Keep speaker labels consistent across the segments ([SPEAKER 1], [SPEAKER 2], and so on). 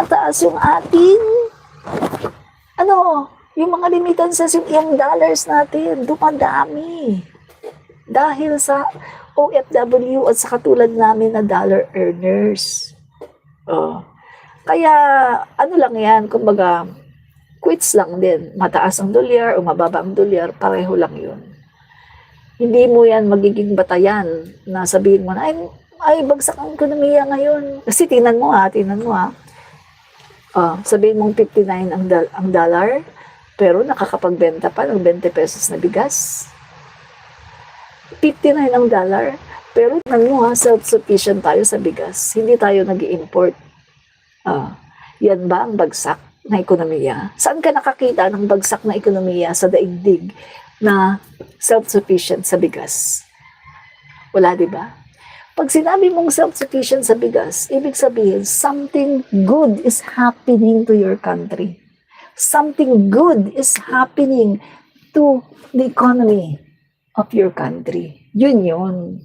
[SPEAKER 1] tumataas yung ating, yung mga remittances, yung dollars natin, dumadami. Dahil sa OFW at sa katulad namin na dollar earners. Kaya, lang yan, kumbaga, quits lang din. Mataas ang dolyar o mababa ang dolyar, pareho lang yun. Hindi mo yan magiging batayan na sabihin mo na, ay bagsak ang ekonomiya ngayon. Kasi tingnan mo ha. Sabihin mong 59 ang dollar, pero nakakapagbenta pa ng 20 pesos na bigas. 59 ang dollar, pero tingnan mo ha, self-sufficient tayo sa bigas. Hindi tayo nag-i-import. Yan ba ang bagsak na ekonomiya? Saan ka nakakita ng bagsak na ekonomiya sa daigdig na self-sufficient sa bigas? Wala, di ba? Pag sinabi mong self-sufficient sa bigas, ibig sabihin, something good is happening to your country. Something good is happening to the economy of your country. Yun.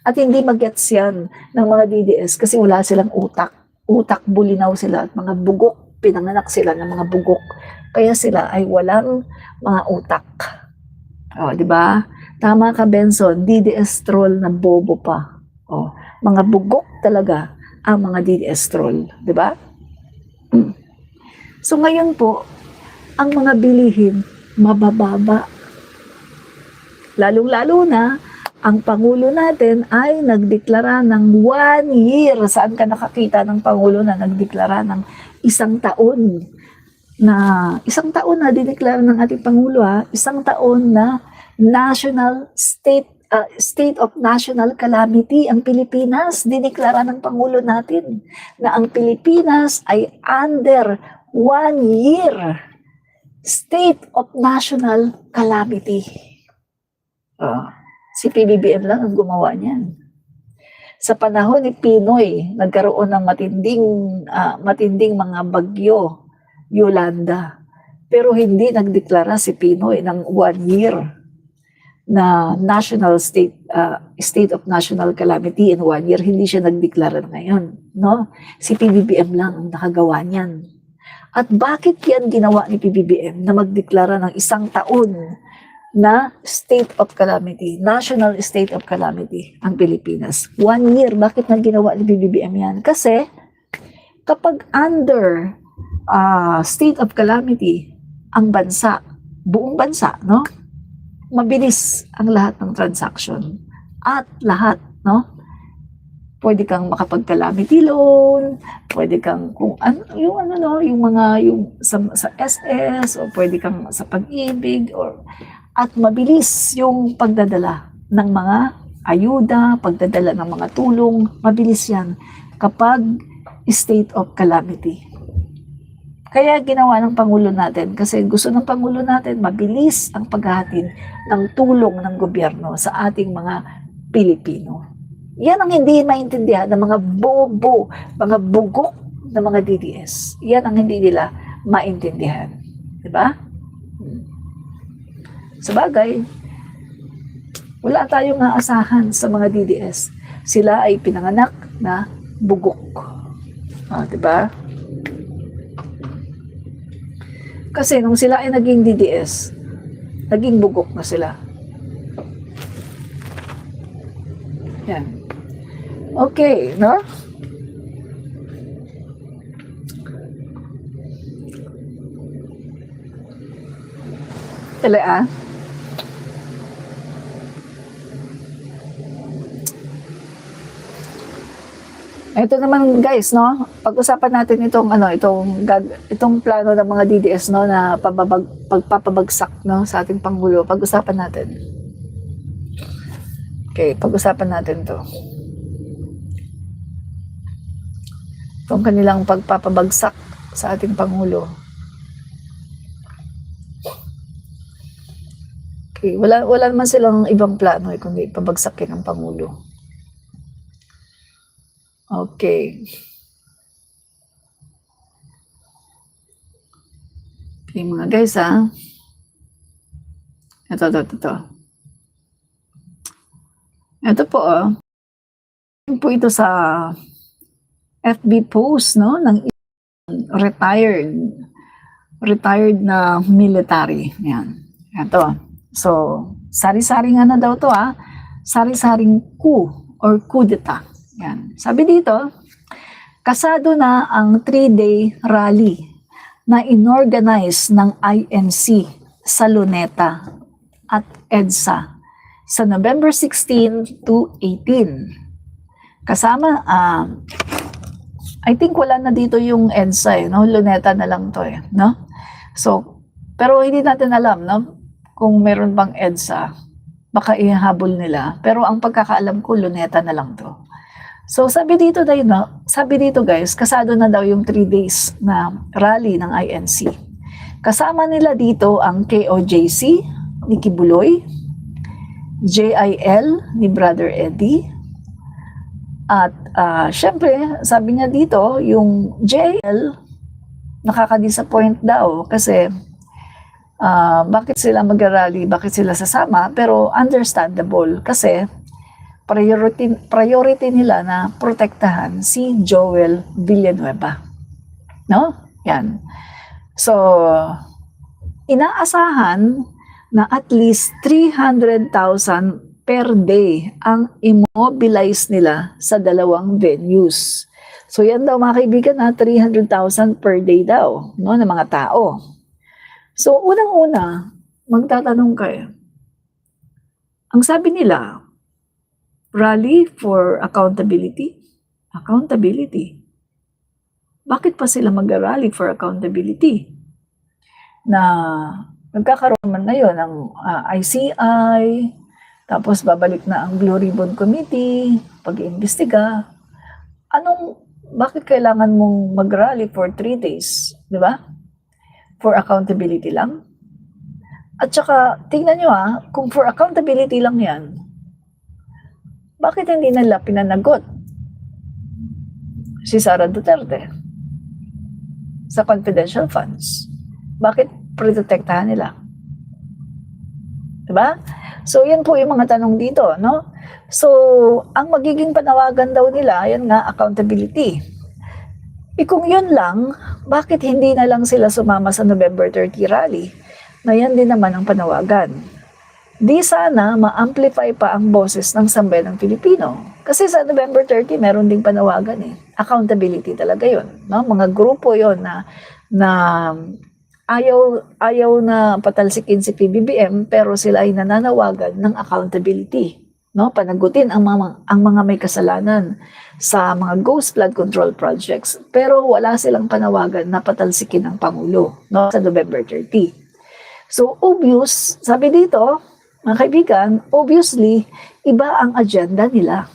[SPEAKER 1] At hindi mag-gets yan ng mga DDS kasi wala silang utak. Utak bulinaw sila at mga bugok. Pinanganak sila ng mga bugok. Kaya sila ay walang mga utak. Di ba? Tama ka, Benson. DDS troll na bobo pa. Mga bugok talaga ang mga DDS troll. Di ba? So ngayon po, ang mga bilihin mabababa. Lalong-lalo na, ang Pangulo natin ay nagdeklara ng 1 year. Saan ka nakakita ng Pangulo na nagdeklara ng isang taon na dineklara ng ating Pangulo isang taon na state of national calamity ang Pilipinas. Dineklara ng Pangulo natin na ang Pilipinas ay under 1 year state of national calamity. Si PBBM lang ang gumawa niyan. Sa panahon ni Pinoy, nagkaroon ng matinding mga bagyo, Yolanda. Pero hindi nagdeklara si Pinoy ng 1 year na national state of national calamity in 1 year. Hindi siya nagdeklara ngayon. No? Si PBBM lang ang nakagawa niyan. At bakit yan ginawa ni PBBM na magdeklara ng isang taon na state of calamity, national state of calamity ang Pilipinas? 1 year, bakit na ginawa ni PBBM yan? Kasi kapag under state of calamity ang bansa, buong bansa, no? Mabilis ang lahat ng transaction at lahat, no? Pwede kang makapag-calamity loan, pwede kang yung sa SS, o pwede kang sa Pag-ibig, at mabilis yung pagdadala ng mga ayuda, pagdadala ng mga tulong, mabilis yan kapag state of calamity. Kaya ginawa ng Pangulo natin, kasi gusto ng Pangulo natin mabilis ang paghahatid ng tulong ng gobyerno sa ating mga Pilipino. Yan ang hindi maintindihan ng mga bobo, mga bugok na mga DDS. Yan ang hindi nila maintindihan. Diba? Sabagay, wala tayong aasahan sa mga DDS. Sila ay pinanganak na bugok. Diba? Kasi nung sila ay naging DDS, naging bugok na sila. Yan. Okay, no? Tala. Ito naman guys, no? Pag-usapan natin itong plano ng mga DDS, no, na pagpapabagsak, no, sa ating Pangulo. Pag-usapan natin. Okay, pag-usapan natin 'to. Itong kanilang pagpapabagsak sa ating Pangulo. Okay, wala naman silang ibang plano kundi pabagsakin ang Pangulo. Okay. Okay mga guys, Ito. Ito po, po ito sa FB post, no, ng retired na military. Yan. Ito. So, sari-saring ano daw to sari-saring coup or coup d'etat. Yan. Sabi dito, kasado na ang 3-day rally na inorganize ng INC sa Luneta at EDSA sa November 16 to 18. Kasama, I think wala na dito yung EDSA, no? Luneta na lang to, no? So, pero hindi natin alam, no? Kung meron bang EDSA, baka ihahabol nila. Pero ang pagkakaalam ko, Luneta na lang to. So, sabi dito guys, kasado na daw yung 3 days na rally ng INC. Kasama nila dito ang KOJC ni Kibuloy, JIL ni Brother Eddie, at syempre, sabi niya dito, yung JIL, nakaka-disappoint daw kasi bakit sila mag-rally, bakit sila sasama, pero understandable kasi priority nila na protektahan si Joel Villanueva. No? Yan. So, inaasahan na at least 300,000 per day ang immobilize nila sa dalawang venues. So, yan daw mga kaibigan na 300,000 per day daw, no, ng mga tao. So, unang-una, magtatanong kayo. Ang sabi nila, rally for accountability? Accountability. Bakit pa sila mag-rally for accountability? Na nagkakaroon man ngayon ng ICI, tapos babalik na ang Blue Ribbon Committee, pag-iimbestiga. Bakit kailangan mong mag-rally for 3 days? Di ba? For accountability lang? At saka, tingnan nyo kung for accountability lang yan, bakit hindi nila pinanagot si Sara Duterte sa confidential funds? Bakit protektahan nila? Diba? So, yan po yung mga tanong dito, no? So, ang magiging panawagan daw nila, yan nga, accountability. Kung yun lang, bakit hindi na lang sila sumama sa November 30 rally? Na yan din naman ang panawagan. Di sana ma-amplify pa ang boses ng sambayanang Pilipino. Kasi sa November 30, meron ding panawagan Accountability talaga yon, no? Mga grupo yon na ayaw na patalsikin si PBBM pero sila ay nananawagan ng accountability, no? Panagutin ang mga may kasalanan sa mga ghost flood control projects pero wala silang panawagan na patalsikin ang Pangulo, no? Sa November 30. So obvious, sabi dito, mga kaibigan, obviously, iba ang agenda nila.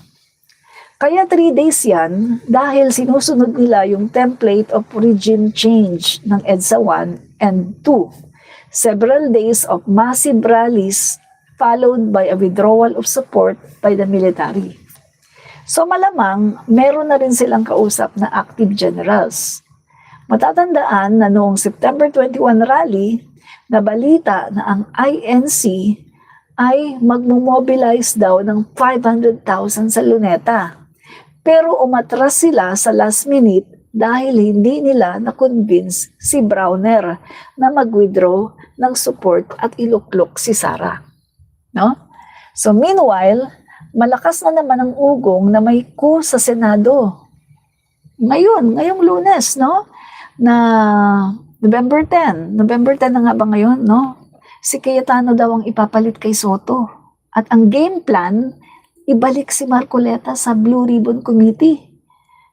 [SPEAKER 1] Kaya 3 days yan dahil sinusunod nila yung template of regime change ng EDSA 1 and 2. Several days of massive rallies followed by a withdrawal of support by the military. So malamang, meron na rin silang kausap na active generals. Matatandaan na noong September 21 rally, nabalita na ang INC ay magmobilize daw ng 500,000 sa Luneta. Pero umatras sila sa last minute dahil hindi nila na-convince si Browner na mag-withdraw ng support at iluklok si Sara. No? So meanwhile, malakas na naman ang ugong na may coup sa Senado. Ngayong Lunes, no? Na November 10 na nga ba ngayon, no? Si Cayetano daw ang ipapalit kay Soto. At ang game plan, ibalik si Marcoleta sa Blue Ribbon Committee.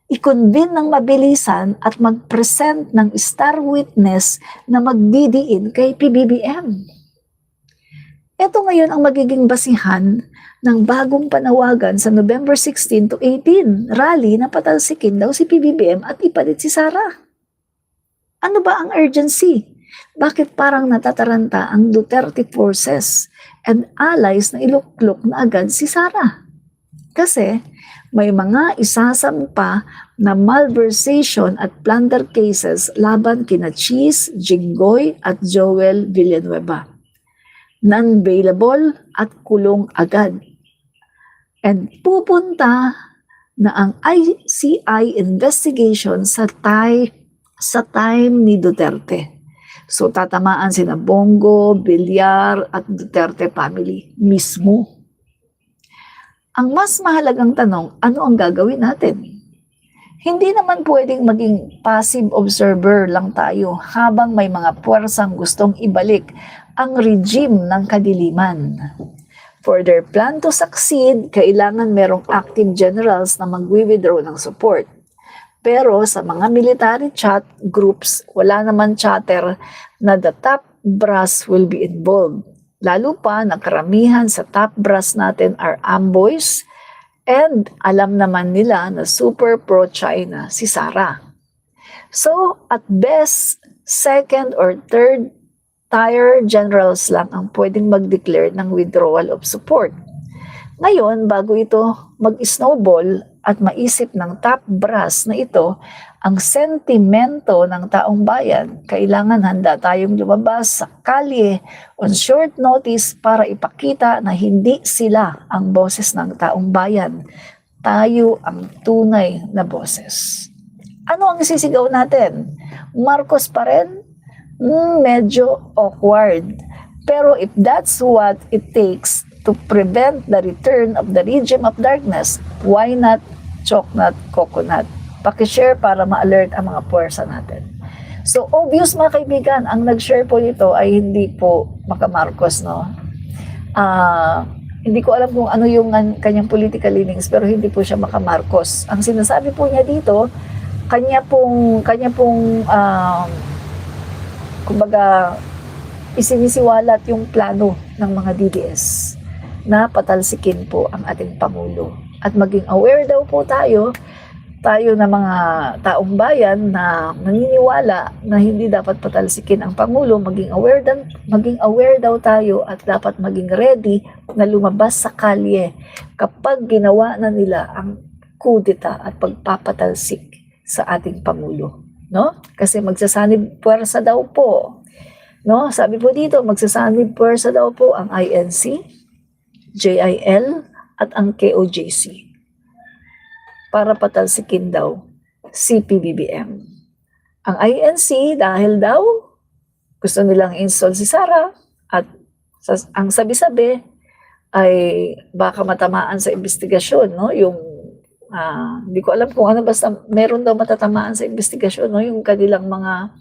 [SPEAKER 1] I-convene ng mabilisan at mag-present ng star witness na magdidiin kay PBBM. Ito ngayon ang magiging basihan ng bagong panawagan sa November 16 to 18 rally na patalsikin daw si PBBM at ipalit si Sara. Ano ba ang urgency? Bakit parang natataranta ang Duterte forces and allies na iluklok na agad si Sara? Kasi may mga isasampa na malversation at plunder cases laban kina Cheese, Jinggoy at Joel Villanueva. Non-bailable at kulong agad. And pupunta na ang ICI investigation sa Thai sa time ni Duterte. So tatamaan sina Bongo, Villar at Duterte family mismo. Ang mas mahalagang tanong, ano ang gagawin natin? Hindi naman pwedeng maging passive observer lang tayo habang may mga puwersang gustong ibalik ang regime ng kadiliman. For their plan to succeed, kailangan merong active generals na magwi-withdraw ng support. Pero sa mga military chat groups, wala naman chatter na the top brass will be involved. Lalo pa na karamihan sa top brass natin are amboys, and alam naman nila na super pro-China si Sara. So, at best, second or third tier generals lang ang pwedeng mag-declare ng withdrawal of support. Ngayon, bago ito mag-snowball at maisip ng top brass na ito ang sentimento ng taong bayan, kailangan handa tayong lumabas sa kalye on short notice para ipakita na hindi sila ang boses ng taong bayan. Tayo ang tunay na boses. Ano ang sisigaw natin? Marcos pa rin? Medyo awkward. Pero if that's what it takes to prevent the return of the regime of darkness, why not chocolate coconut? Pakishare para ma-alert ang mga puwersa natin. So, obvious mga kaibigan, ang nag-share po nito ay hindi po Marcos, no? Hindi ko alam kung ano yung kanyang political leanings, pero hindi po siya Marcos. Ang sinasabi po niya dito, kanya pong kumbaga, isinisiwalat yung plano ng mga DDS na patalsikin po ang ating Pangulo. At maging aware daw po tayo na mga taong bayan na naniniwala na hindi dapat patalsikin ang Pangulo, maging aware daw tayo at dapat maging ready na lumabas sa kalye kapag ginawa na nila ang kudeta at pagpapatalsik sa ating Pangulo. No? Kasi magsasanib puwersa daw po. No? Sabi po dito, magsasanib puwersa daw po ang INC, JIL, at ang KOJC para patalsikin daw si PBBM. Ang INC dahil daw gusto nilang install si Sara at ang sabi-sabi ay baka matamaan sa investigasyon, no? Yung hindi ko alam kung ano, basta meron daw matatamaan sa investigasyon, no? Yung kanilang mga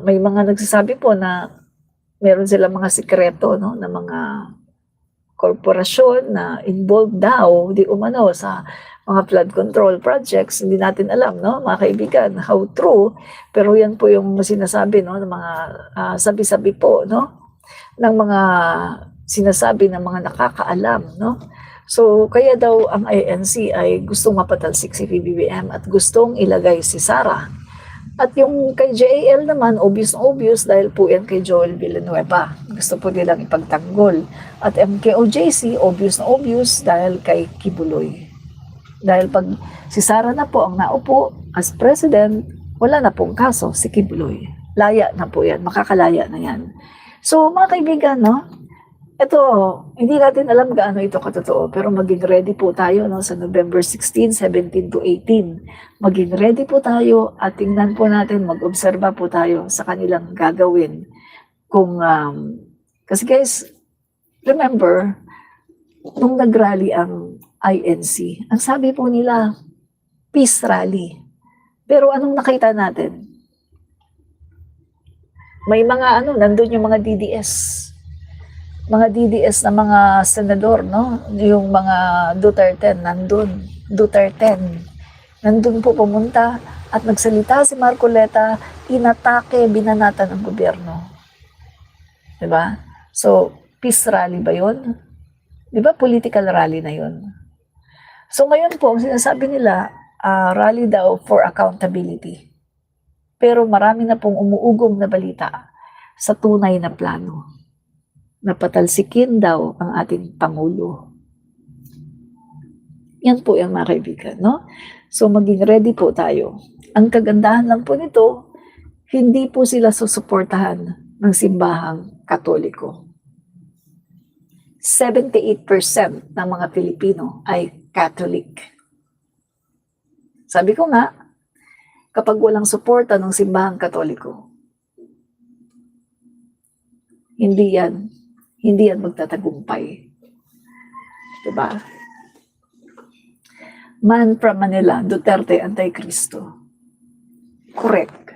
[SPEAKER 1] may mga nagsasabi po na meron silang mga sikreto, no, na mga korporasyon na involved daw di umano sa mga flood control projects. Hindi natin alam, no, mga kaibigan, how true, pero yan po yung sinasabi, no, ng mga sabi-sabi po, no, ng mga sinasabi ng mga nakakaalam, no. So kaya daw ang INC ay gustong mapatalsik si PBBM at gustong ilagay si Sara. At yung kay JAL naman, obvious na obvious dahil po yan kay Joel Villanueva. Gusto po nilang ipagtanggol. At MKOJC, obvious na obvious dahil kay Kibuloy. Dahil pag si Sara na po ang naupo as president, wala na pong kaso si Kibuloy. Laya na po yan, makakalaya na yan. So mga kaibigan, no? Ito, hindi natin alam gaano ito katotoo, pero maging ready po tayo, no, sa November 16, 17 to 18. Maging ready po tayo at tingnan po natin, mag-obserba po tayo sa kanilang gagawin. Kasi guys, remember, nung nag-rally ang INC, ang sabi po nila, peace rally. Pero anong nakita natin? May mga nandun yung mga DDS. Mga DDS na mga senador, no? Yung mga Duterte nandun. Nandun po pumunta at nagsalita si Marcoleta, inatake, binanatan ang gobyerno. Diba? So, peace rally ba yun? Diba political rally na yun? So ngayon po, ang sinasabi nila, rally daw for accountability. Pero marami na pong umuugong na balita sa tunay na plano. Napatalsikin daw ang ating Pangulo. Yan po yung mga kaibigan, no? So maging ready po tayo. Ang kagandahan lang po nito, hindi po sila susuportahan ng simbahang Katoliko. 78% ng mga Pilipino ay Catholic. Sabi ko nga, kapag walang suporta ng simbahang Katoliko. Hindi yan magtatagumpay. Diba? Man from Manila, Duterte, Antikristo. Correct.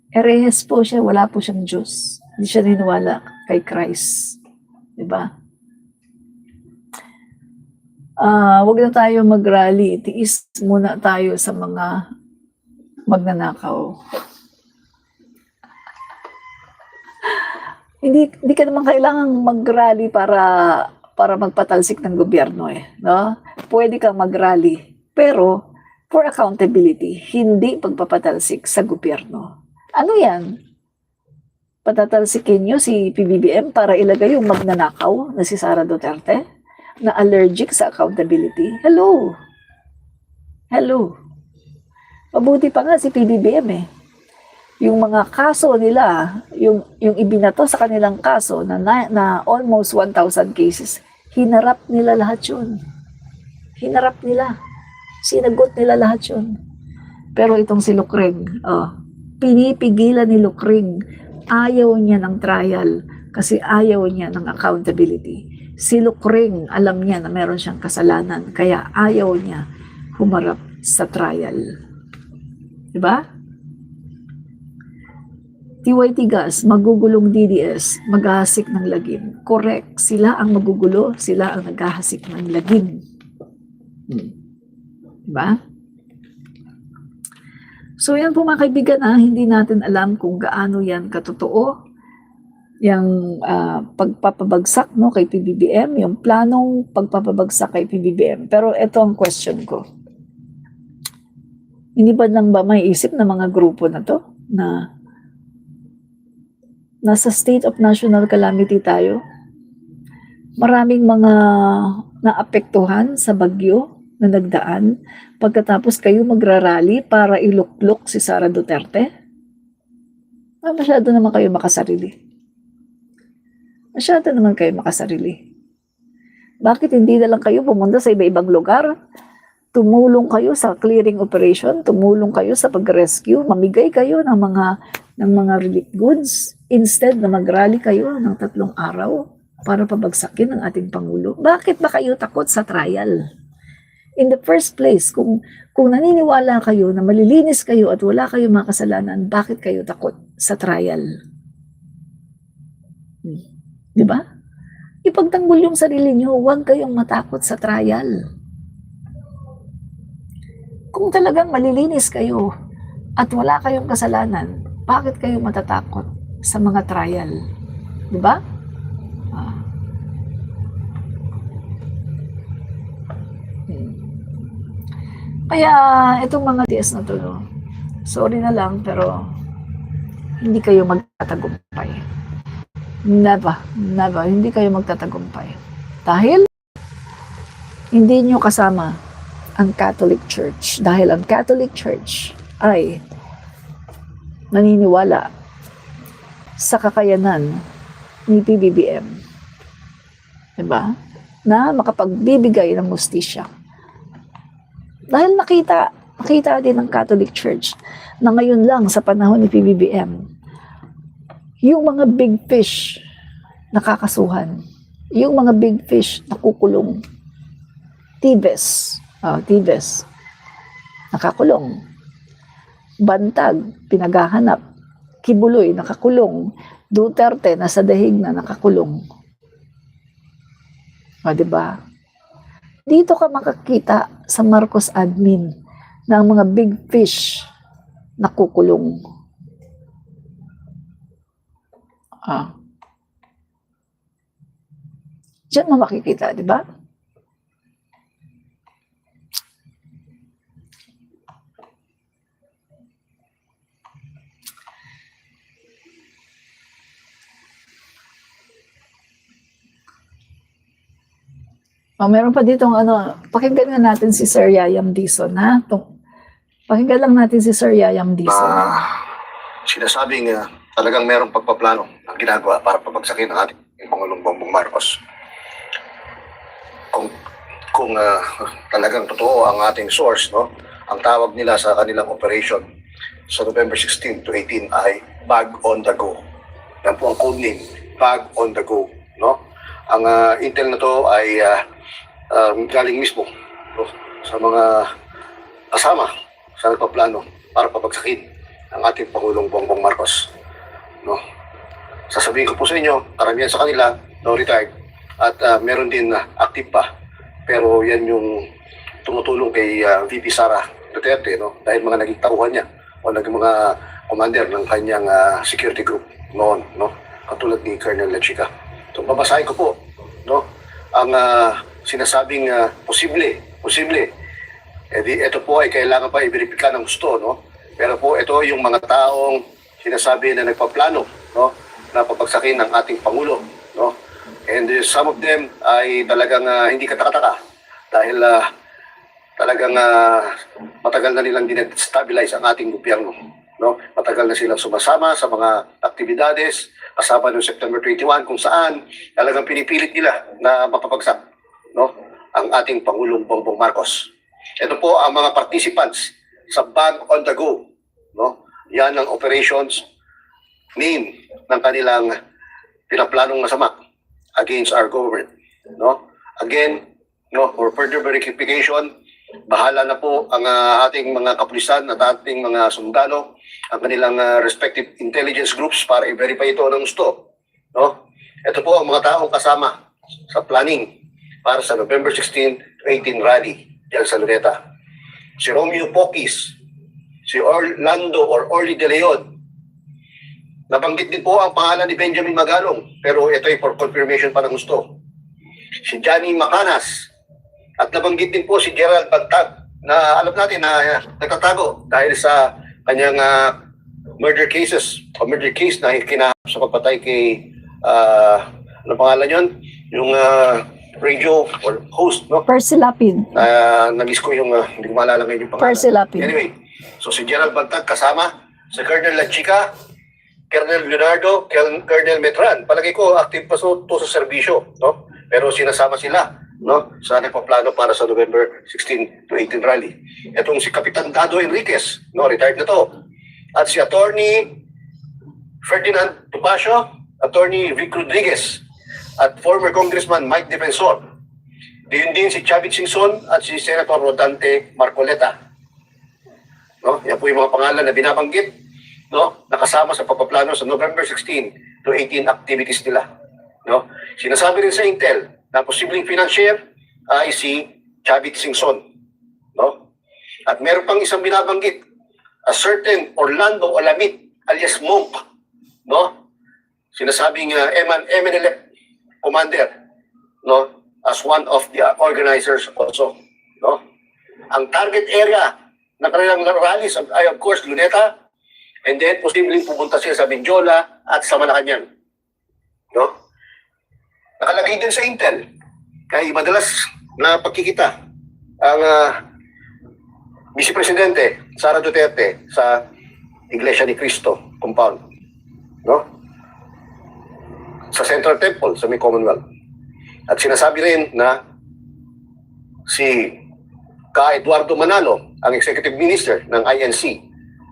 [SPEAKER 1] Erehis po siya, wala po siyang Diyos. Hindi siya niniwala kay Christ. Diba? Wag na tayo mag-rally. Tiis muna tayo sa mga magnanakaw. Hindi ka naman kailangan mag-rally para magpatalsik ng gobyerno no? Pwede kang mag-rally, pero for accountability, hindi pagpapatalsik sa gobyerno. Ano yan? Patatalsikin nyo si PBBM para ilagay yung magnanakaw na si Sara Duterte na allergic sa accountability? Hello? Mabuti pa nga si PBBM Yung mga kaso nila, yung ibinato sa kanilang kaso na almost 1,000 cases, hinarap nila lahat yun. Hinarap nila. Sinagot nila lahat yun. Pero itong si Lucring, pinipigilan ni Lucring, ayaw niya ng trial kasi ayaw niya ng accountability. Si Lucring, alam niya na meron siyang kasalanan, kaya ayaw niya humarap sa trial. Diba? TYT Gas, magugulong DDS, maghahasik ng lagim. Correct. Sila ang magugulo, sila ang naghahasik ng lagim. Diba? So yan po mga kaibigan, hindi natin alam kung gaano yan katotoo. Yung pagpapabagsak kay PBBM, yung planong pagpapabagsak kay PBBM. Pero ito ang question ko. Hindi ba nang ba may isip ng mga grupo na to na nasa state of national calamity tayo? Maraming mga naapektuhan sa bagyo na nagdaan pagkatapos kayo magrarally para iluklok si Sara Duterte? Masyado naman kayo makasarili. Masyado naman kayo makasarili. Bakit hindi na lang kayo pumunta sa iba-ibang lugar? Tumulong kayo sa clearing operation, tumulong kayo sa pag-rescue, mamigay kayo ng mga relief goods instead na mag-rally kayo ng 3 araw para pabagsakin ang ating Pangulo. Bakit ba kayo takot sa trial? In the first place, kung naniniwala kayo na malilinis kayo at wala kayong mga kasalanan, bakit kayo takot sa trial? Diba? Ipagtanggol yung sarili nyo, huwag kayong matakot sa trial. Kung talagang malilinis kayo at wala kayong kasalanan, bakit kayo matatakot sa mga trial? Diba? Kaya itong mga TS na to, sorry na lang, pero hindi kayo magtatagumpay. Never, hindi kayo magtatagumpay. Dahil hindi nyo kasama ang Catholic Church. Dahil ang Catholic Church ay naniniwala sa kakayanan ni PBBM. Diba? Na makapagbibigay ng hustisya. Dahil nakita din ng Catholic Church na ngayon lang sa panahon ni PBBM, yung mga big fish nakakasuhan, yung mga big fish nakukulong, Tibes, nakakulong, Bantag, pinaghahanap, Kibuloy, nakakulong, Duterte, nasa dahig na nakakulong. Diba? Dito ka makakita sa Marcos admin ng mga big fish nakukulong. Diyan mo makikita, di ba? Meron pa ditong pakinggan nga natin si Sir Yayam Dizon, ha? Pakinggan lang natin si Sir Yayam Dizon.
[SPEAKER 2] Sinasabing talagang merong pagpaplano ang ginagawa para pabagsakin ang ating Pangulong Bongbong Marcos. Kung talagang totoo ang ating source, no, ang tawag nila sa kanilang operation sa November 16 to 18 ay Bag on the Go. Yan po ang code name, Bag on the Go. No? Ang intel na to ay galing mismo, no, sa mga kasama sa nagpaplano para pabagsakin ang ating Pangulong Bongbong Marcos. No? Sasabihin ko po sa inyo, karamihan sa kanila, no, retired, at meron din active pa. Pero yan yung tumutulong kay VP Sara Duterte, no, dahil mga naging tauhan niya o naging mga commander ng kanyang security group noon, no, katulad ni Colonel Lechica. So babasahin ko po, no, ang sinasabing posible. Ito po ay kailangan pa i-verify ng gusto, no? Pero po ito yung mga taong sinasabi na nagpaplano, no, na papagsakin ng ating Pangulo, no? And some of them ay talagang hindi katakataka dahil talagang matagal na nilang dinestabilize ang ating gobyerno, no? Matagal na silang sumasama sa mga aktibidades kasama noong September 21 kung saan talagang pinipilit nila na mapapagsak, no, ang ating Pangulong Bongbong Marcos. Ito po ang mga participants sa Bag on the Go, no? Yan ang operations name ng kanilang pinaplanong masama against our government, no? Again, no, for further verification, bahala na po ang ating mga kapulisan at ating mga sundalo, ang kanilang respective intelligence groups para i-verify ito ng gusto, no? Ito po ang mga taong kasama sa planning para sa November 16 to 18 rally diyan sa Luneta. Si Romeo Poquis, si Orlando or Orly De Leon. Nabanggit din po ang pangalan ni Benjamin Magalong, pero ito ay for confirmation pa ng gusto. Si Johnny Macanas, at nabanggit din po si Gerald Bantag, na alam natin na nagtatago dahil sa kanyang murder cases, o murder case na kinahap sa pagpatay kay, ano pangalan yun? Yung radio or host, no?
[SPEAKER 1] Percy Lapid.
[SPEAKER 2] Namiss ko yung, hindi ko maalala ngayon yung pangalan.
[SPEAKER 1] Percy Lapid.
[SPEAKER 2] Anyway, so si Gerald Bantag kasama, si Colonel Lechica, Colonel Leonardo, Colonel Metran. Palagi ko active pa to sa serbisyo, no? Pero sinasama sila, no, sa nagpaplano para sa November 16 to 18 rally. Itong si Kapitan Dado Enriquez, no, retired na to. At si Attorney Ferdinand Topacio, Attorney Vic Rodriguez, at former Congressman Mike Defensor. Diyon din si Chavit Singson at si Senator Rodante Marcoleta. No, yan po yung mga pangalan na binabanggit, no, nakasama sa pagpaplano sa November 16 to 18 activities nila, no. Sinasabi rin sa Intel na posibleng financier ay si Chavit Singson, no. At meron pang isang binabanggit, a certain Orlando Olamit alias Monk, no. Sinasabing MNLF commander, no, as one of the organizers also, no. Ang target area ng kanilang rallies ay of course Luneta, and then posibleng pupunta sila sa Benjola at sa Malacanang, no. Nakalagay din sa Intel, kaya madalas na pagkikita ang Vice Presidente Sara Duterte sa Iglesia ni Cristo compound, no, sa Central Temple sa may Commonwealth. At sinasabi rin na si Ka Eduardo Manalo, ang Executive Minister ng INC,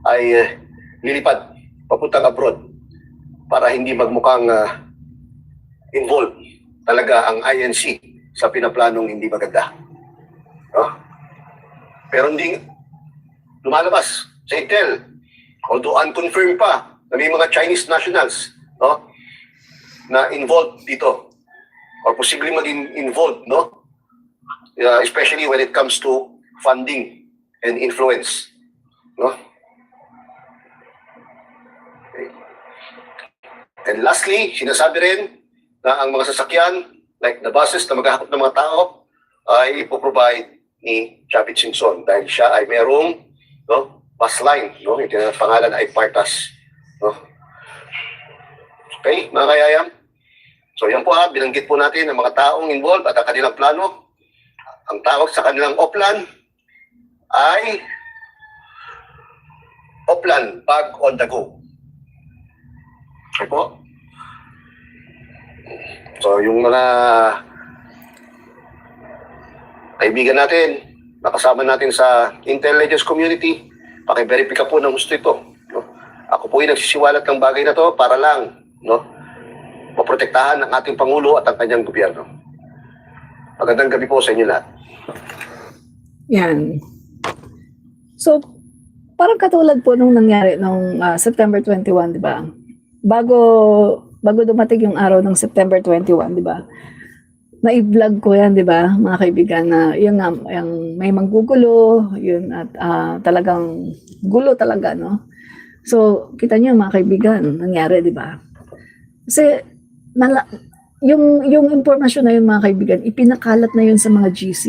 [SPEAKER 2] ay lilipad papuntang abroad para hindi magmukhang involved talaga ang INC sa pinaplanong hindi maganda, no? Pero hindi lumalabas sa Intel, although unconfirmed pa na may mga Chinese nationals, no, na involved dito or posibleng maging involved, no, especially when it comes to funding and influence, no. Okay. And lastly, sinasabi rin na ang mga sasakyan like the buses na maghahakot ng mga tao ay ipoprovide ni Chavit Singson dahil siya ay merong, no, bus line, no, yung pangalan ay Partas, no. Okay, mga kayayam. So yan po binanggit po natin ang mga taong involved at ang kanilang plano. Ang tawag sa kanilang Oplan ay Oplan Bag on the Go. Okay po. So yung mga kaibigan natin nakasama natin sa intelligence community, paki-verify po ng gusto ito. No? Ako po ay nagsisiwalat ng bagay na to para lang, no, maprotektahan ng ating Pangulo at ang kanyang gobyerno. Magandang gabi po sa inyo lahat.
[SPEAKER 1] Yan. So, parang katulad po nung nangyari nung September 21, di ba? Bago dumating yung araw ng September 21, di ba? Na-vlog ko yan, di ba, mga kaibigan, na yun nga, yung may manggugulo, yun, at talagang gulo talaga, no? So, kita niyo mga kaibigan, nangyari, di ba? Kasi, yung impormasyon na yun, mga kaibigan, ipinakalat na yun sa mga GC.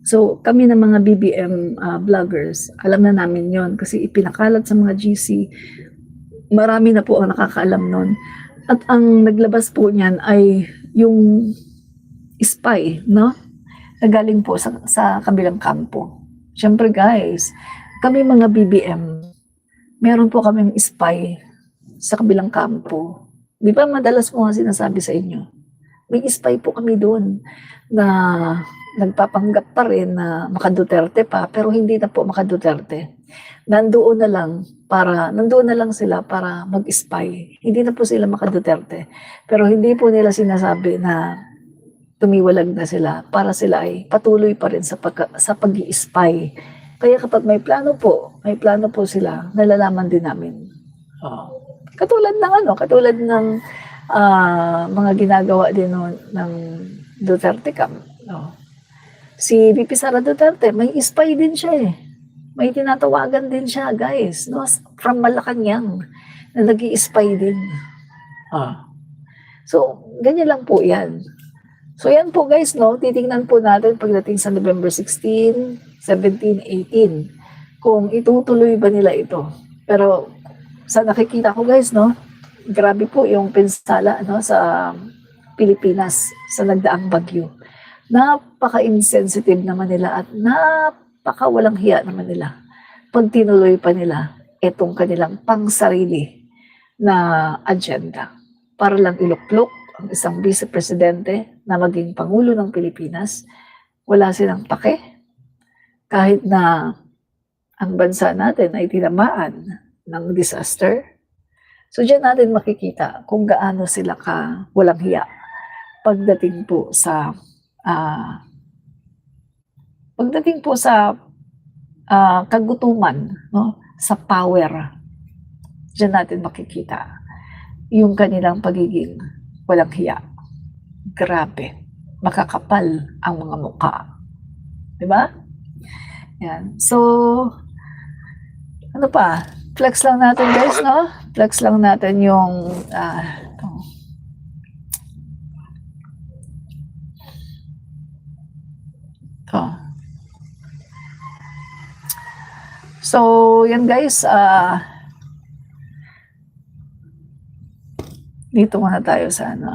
[SPEAKER 1] So, kami na mga BBM vloggers, alam na namin yon kasi ipinakalat sa mga GC. Marami na po ang nakakaalam nun. At ang naglabas po niyan ay yung spy, no? Na galing po sa kabilang kampo. Siyempre guys, kami mga BBM, meron po kaming spy sa kabilang kampo. Di ba madalas mo nga sinasabi sa inyo? May spy po kami doon na nagpapanggap pa rin na maka-Duterte pa, pero hindi na po maka-Duterte. Nandoon na lang sila para mag-spy. Hindi na po sila maka-Duterte. Pero hindi po nila sinasabi na tumiwalag na sila para sila ay patuloy pa rin sa pag-i-spy. Kaya kapag may plano po sila, nalalaman din namin. Katulad ng mga ginagawa din ng Duterte camp. Si VP Sara Duterte, may spy din siya eh. May tinatawagan din siya, guys, no? From Malacanang, na nag-i-spy din. So, ganyan lang po yan. So, yan po guys, no? Titingnan po natin pagdating sa November 16, 17, 18, kung itutuloy ba nila ito. Pero, sa nakikita ko guys, no? Grabe po yung pinsala, no? Sa Pilipinas, sa nagdaang bagyo. Napaka-insensitive naman nila at napaka-walang hiya naman nila pag tinuloy pa nila itong kanilang pangsarili na agenda para lang iluklok ang isang vice-presidente na maging Pangulo ng Pilipinas. Wala silang pake kahit na ang bansa natin ay tinamaan ng disaster. So diyan natin makikita kung gaano sila ka walang hiya pagdating po sa kagutuman, no, sa power. Diyan natin makikita yung kanilang pagiging walang hiya. Grabe, makakapal ang mga mukha. Diba? Yan. So, ano pa? Flex lang natin guys, no? Flex lang natin yung So, yan guys, dito muna tayo sa ano.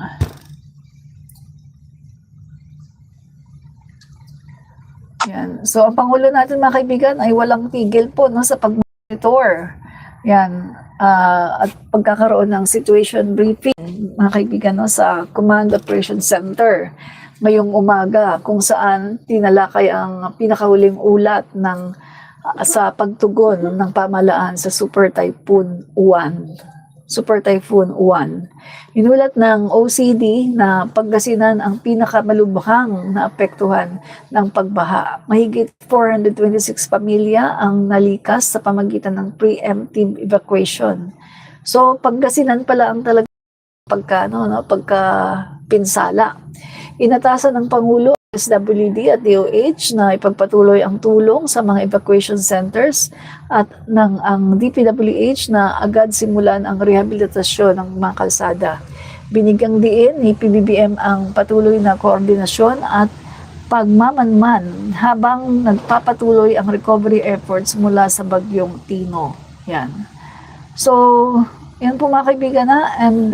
[SPEAKER 1] Yan. So, ang Pangulo natin mga kaibigan ay walang tigil po, no, sa pag-monitor. Yan. At pagkakaroon ng situation briefing, mga kaibigan, no, sa Command Operation Center ngayong umaga, kung saan tinalakay ang pinakahuling ulat ng sa pagtugon ng pamahalaan sa Super Typhoon Uwan. Super Typhoon Uwan. Inulat ng OCD na Pangasinan ang pinakamalubhang na apektuhan ng pagbaha. Mahigit 426 pamilya ang nalikas sa pamagitan ng preemptive evacuation. So, Pangasinan pala ang talaga pagka pinsala. Inatasan ng Pangulo, SWD at DOH na ipagpatuloy ang tulong sa mga evacuation centers at ang DPWH na agad simulan ang rehabilitasyon ng mga kalsada. Binigyang diin ni PBBM ang patuloy na koordinasyon at pagmamanman habang nagpapatuloy ang recovery efforts mula sa bagyong Tino. Yan. So, yan po mga kaibigan na, and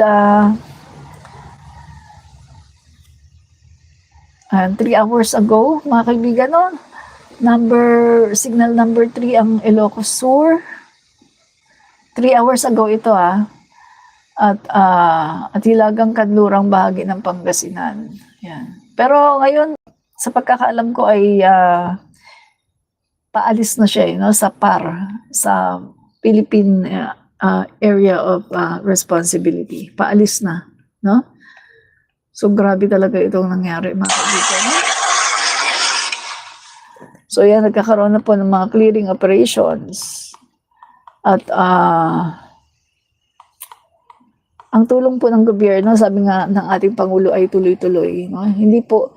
[SPEAKER 1] 3 hours ago, mga kaibigan, no? Signal number 3 ang Ilocos Sur. 3 hours ago ito, At hilagang kanlurang bahagi ng Pangasinan. Yan. Pero ngayon, sa pagkakaalam ko ay paalis na siya, no, sa PAR, sa Philippine Area of Responsibility. Paalis na, no? So, grabe talaga itong nangyari, mga kaibigan. So, yan, nagkakaroon na po ng mga clearing operations. At, ang tulong po ng gobyerno, sabi nga ng ating Pangulo, ay tuloy-tuloy. No? Hindi po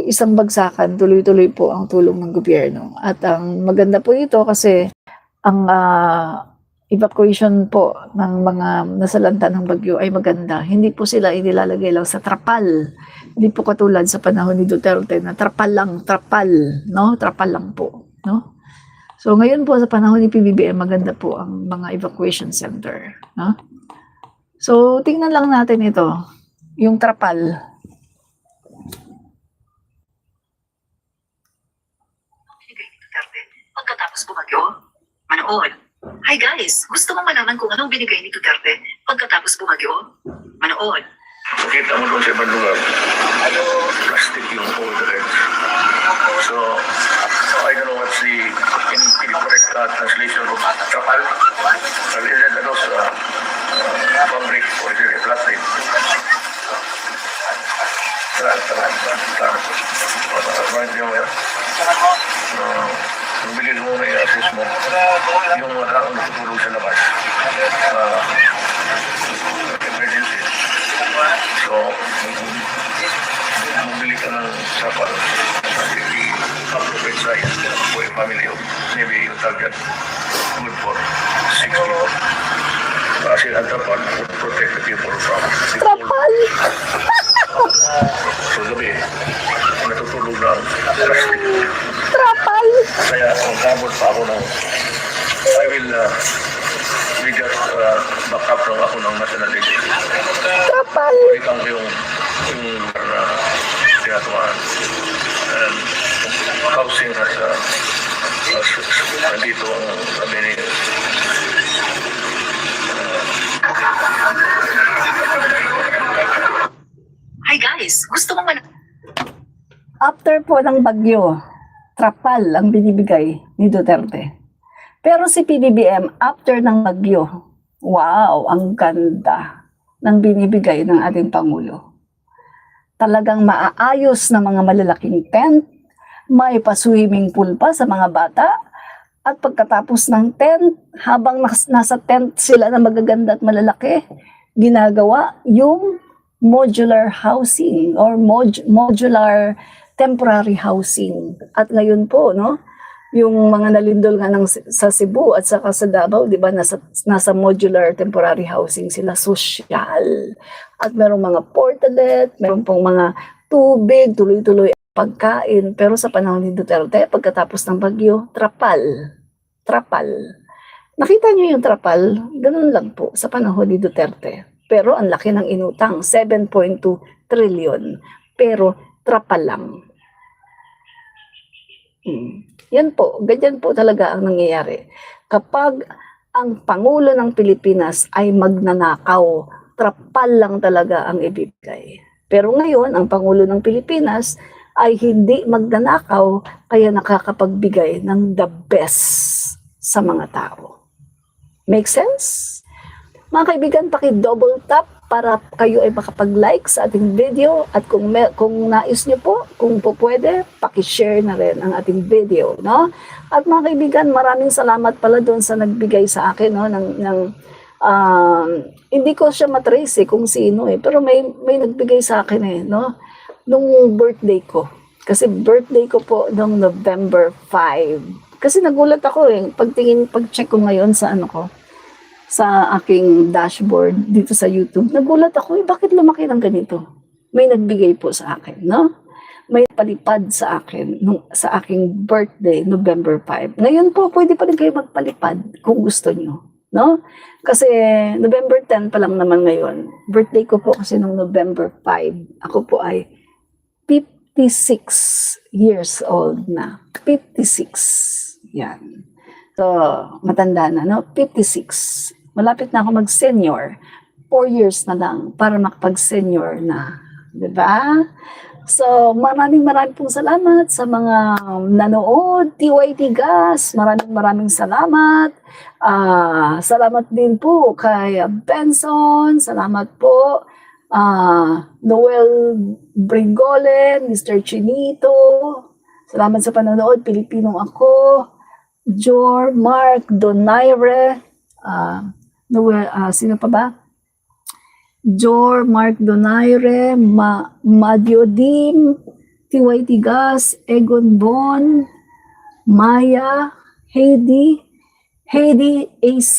[SPEAKER 1] isang bagsakan, tuloy-tuloy po ang tulong ng gobyerno. At ang maganda po ito kasi ang evacuation po ng mga nasalanta ng bagyo ay maganda. Hindi po sila inilalagay lang sa trapal. Hindi po katulad sa panahon ni Duterte na trapal, no? Trapal lang po, no? So ngayon po sa panahon ni PBBM, maganda po ang mga evacuation center, no? So, tingnan lang natin ito, yung trapal.
[SPEAKER 3] Pagkatapos bumagyo, manood. Hi guys, gusto mong malaman kung anong binigay ni Duterte pagkatapos bumagyo? Manood.
[SPEAKER 4] Nakita mo doon sa ibang lugar, plastic yung overhead. So, I don't know what's the correct translation of trapal. Is it those fabric or is it plastic? Right yung bilhin mo na i-assess mo yung mga taong natutulog sa labas. Emergency. So, bumili ka ng sapal. Appropriate size for a family of maybe yung target good for 6 people. Kasi ang trapal would protect the people from
[SPEAKER 1] Trapal!
[SPEAKER 4] So gabi, natutulog na ang plastic.
[SPEAKER 1] Trapal!
[SPEAKER 4] Kaya kung kabot pa ako ng I will we just back up ng ako ng national agency.
[SPEAKER 1] Trapal!
[SPEAKER 4] Ikang yung lugar na tinatumaan. And housing has nandito ang sabi ni
[SPEAKER 3] Hi guys, gusto mong malaman
[SPEAKER 1] After po ng bagyo, trapal ang binibigay ni Duterte. Pero si PBBM, after ng bagyo, wow, ang ganda ng binibigay ng ating Pangulo. Talagang maaayos na mga malalaking tent, may pa-swimming pool pa sa mga bata, at pagkatapos ng tent, habang nasa tent sila na magaganda at malalaki, ginagawa yung modular housing or modular temporary housing. At ngayon po, no, yung mga nalindol nga sa Cebu at saka sa Davao, di ba, nasa modular temporary housing sila, social. At merong mga portalet, meron pong mga tubig, tuloy-tuloy pagkain. Pero sa panahon ni Duterte, pagkatapos ng bagyo, trapal. Nakita niyo yung trapal? Ganun lang po sa panahon ni Duterte. Pero ang laki ng inutang, 7.2 trillion. Pero trapal lang. Yan po, ganyan po talaga ang nangyayari. Kapag ang Pangulo ng Pilipinas ay magnanakaw, trapal lang talaga ang ibibigay. Pero ngayon, ang Pangulo ng Pilipinas ay hindi magnanakaw, kaya nakakapagbigay ng the best sa mga tao. Make sense? Mga kaibigan, paki-double tap para kayo ay makapag-like sa ating video, at kung nais nyo po, kung po pwede, paki-share na rin ang ating video, no? At mga kaibigan, maraming salamat pala doon sa nagbigay sa akin, no, hindi ko siya matrace kung sino pero may nagbigay sa akin no, nung birthday ko. Kasi birthday ko po noong November 5. Kasi nagulat ako pag-check ko ngayon sa sa aking dashboard dito sa YouTube, nagulat ako, bakit lumaki ng ganito? May nagbigay po sa akin, no? May palipad sa akin sa aking birthday, November 5. Ngayon po, pwede pa rin kayo magpalipad kung gusto nyo, no? Kasi November 10 pa lang naman ngayon. Birthday ko po kasi noong November 5. Ako po ay 56 years old na. 56. Yan. So, matanda na, no? 56. Malapit na ako mag-senior. 4 years na lang para makapag-senior na. Diba? So, maraming pong salamat sa mga nanood. TYT Gas, maraming salamat. Salamat din po kay Benson. Salamat po. Noel Brigolen, Mr. Chinito. Salamat sa panonood. Pilipinong ako. Jor, Mark, Donaire. Noel, sino pa ba? Jor, Mark Donaire, Madiodim, TYT Gas, Egon Bon, Maya, Heidi AC,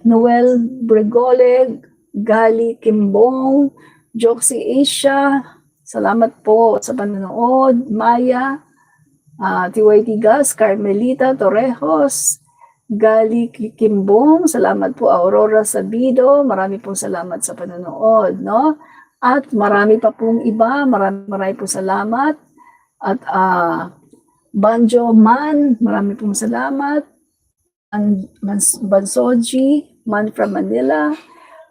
[SPEAKER 1] Noel Bregole, Gali Kimbong, Joxy Asia, salamat po sa panonood, Maya, TYT Gas, Carmelita Torrejos, Gali Kimbong, salamat po Aurora Sabido, marami pong salamat sa panonood, no? At marami pa pong iba, marami pong salamat. At Banjo Man, marami pong salamat. Bansoji, Man from Manila,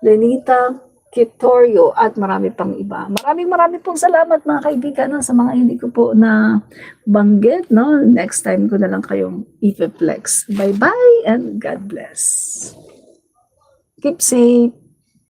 [SPEAKER 1] Lenita Kitorio, at marami pang iba. Marami pong salamat mga kaibigan, no, sa mga hindi ko po na banggit, no. Next time ko na lang kayong i-flex. Bye-bye and God bless. Keep safe.